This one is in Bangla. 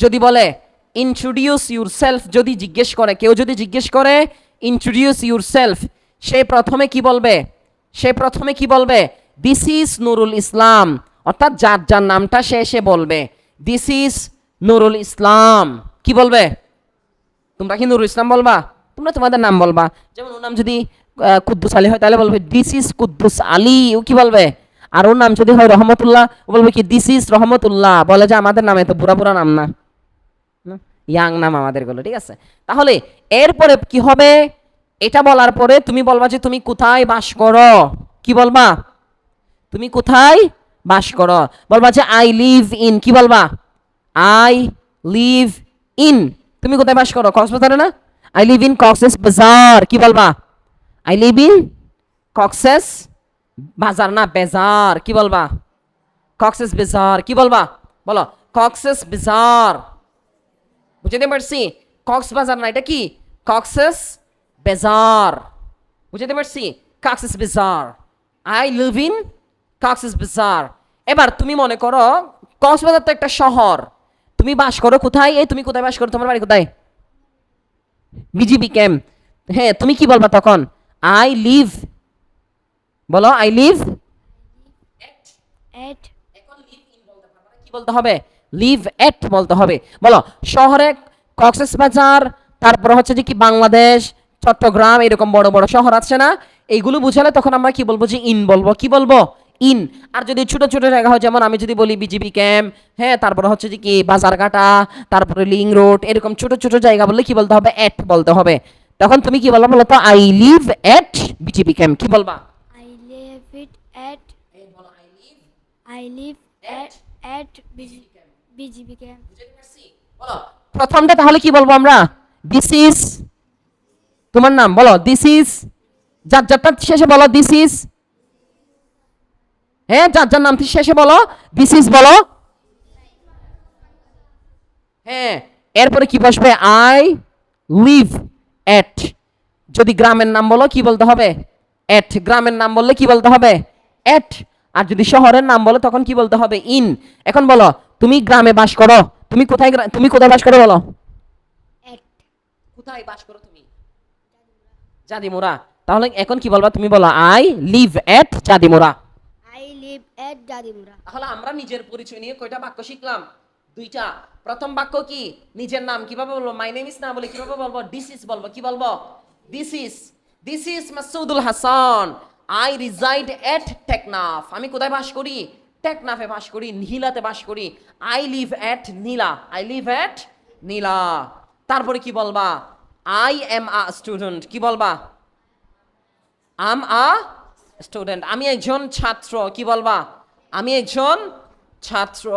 যদি বলে ইন্ট্রোডিউস ইউরসেলফ, যদি জিজ্ঞেস করে, কেউ যদি জিজ্ঞেস করে ইন্ট্রোডিউস ইউরসেলফ, সে প্রথমে কি বলবে? দিস ইজ নুরুল ইসলাম, অর্থাৎ যার যার নামটা সে বলবে দিস ইজ নুরুল ইসলাম। কি বলবে? তোমরা কি নুরুল ইসলাম বলবা? তোমরা তোমাদের নাম বলবা। যেমন ওর নাম যদি কুদ্দুস আলী হয় তাহলে বলবে দিস ইজ কুদ্দুস আলী, ও কি বলবে? আর ওর নাম যদি হয় রহমতুল্লাহ, ও বলবে কি দিস ইজ রহমতুল্লাহ। বলে যে আমাদের নামে তো বুড়া বুড়া নাম না, ইয়াং নাম আমাদের গুলো, ঠিক আছে? তাহলে এরপরে কি হবে? এটা বলার পরে তুমি বলবা যে তুমি কোথায় বাস করো। কি বলবা? তুমি কোথায় বাস করো? বলবা যে আই লিভ ইন। কি বলবা? I live in. তুমি কোথায় বাস করো? কক্সবাজারে না? আই লিভ ইন কক্সেস বাজার। কি বলবা? আই লিভ ইন কক্সেস বাজার, না বেজার। কি বলবা? কক্সেস বাজার। কি বলবা? বলো কক্সেস বাজার। বুঝতে পারছি? কক্সবাজার না, এটা কি? কক্সেস বাজার। বুঝতে পারছি? কক্সেস বাজার। আই লিভ ইন কক্সেস বাজার। এবার তুমি মনে করো কক্সবাজার তো একটা শহর, তুমি বাস করো কোথায়? এই তুমি কোথায় বাস করো? তোমার বাড়ি কোথায়? BGB camp. হ্যাঁ, তুমি কি বলবা তখন? আই লিভ, বলো আই লিভ at কি বলতে হবে? লিভ এট বলতে হবে। বলো শহরে কক্সবাজার, তারপর হচ্ছে যে কি বাংলাদেশ, চট্টগ্রাম, এরকম বড় বড় শহর আছে না, এইগুলো বুঝালে তখন আমরা কি বলবো? যে ইন বলবো। কি বলবো? ইন। আর যদি ছোট ছোট জায়গা হয়, যেমন আমি যদি বলি বিজিবি ক্যাম্প, হ্যাঁ, তারপর হচ্ছে যে কি বাজারঘাটা, তারপরে লিং রোড, এরকম ছোট ছোট জায়গা বললে কি বলতে হবে? এট বলতে হবে। তখন তুমি কি বলবা? বলো তো I live at BGB camp. কি বলবা? I live it at I live at BGB camp. বলো প্রথমটা তাহলে কি বলবো আমরা? দিস ইজ, তোমার নাম বলো দিস ইজ, যার যারটা শেষে বলো দিস ইজ, হ্যাঁ, যার যার নাম শেষে বলো দিস ইজ বলো। হ্যাঁ, এরপরে কি বসবে? আই লিভ এট। যদি গ্রামের নাম বলো কি বলতে হবে? এট। গ্রামের নাম বললে কি বলতে হবে? এট। আর যদি শহরের নাম বলো তখন কি বলতে হবে? ইন। এখন বলো তুমি গ্রামে বাস করো, তুমি কোথায় তুমি কোথায় বাস করো? বলো At কোথায় বাস করো তুমি? জাদিমুরা। তাহলে এখন কি বলবা? তুমি বলো I live at Jadimura. I live at Dadimura. তাহলে আমরা নিজের পরিচয় নিয়ে কয়টা বাক্য শিখলাম? দুইটা। প্রথম বাক্য কি? নিজের নাম কিভাবে বলবো? মাই নেম ইজ না বলে কিভাবে বলবো? দিস ইজ বলবো। কি বলবো? This is Masudul Hasan, I reside at Teknaf. আমি কোথায় বাস করি? টেকনাফে বাস করি, নীলাতে বাস করি। I live at Nila. I live at Nila. তারপরে কি বলবা? I am a student. কি বলবা? I'm a student. আমি একজন ছাত্র। কি বলবা? আমি একজন ছাত্র।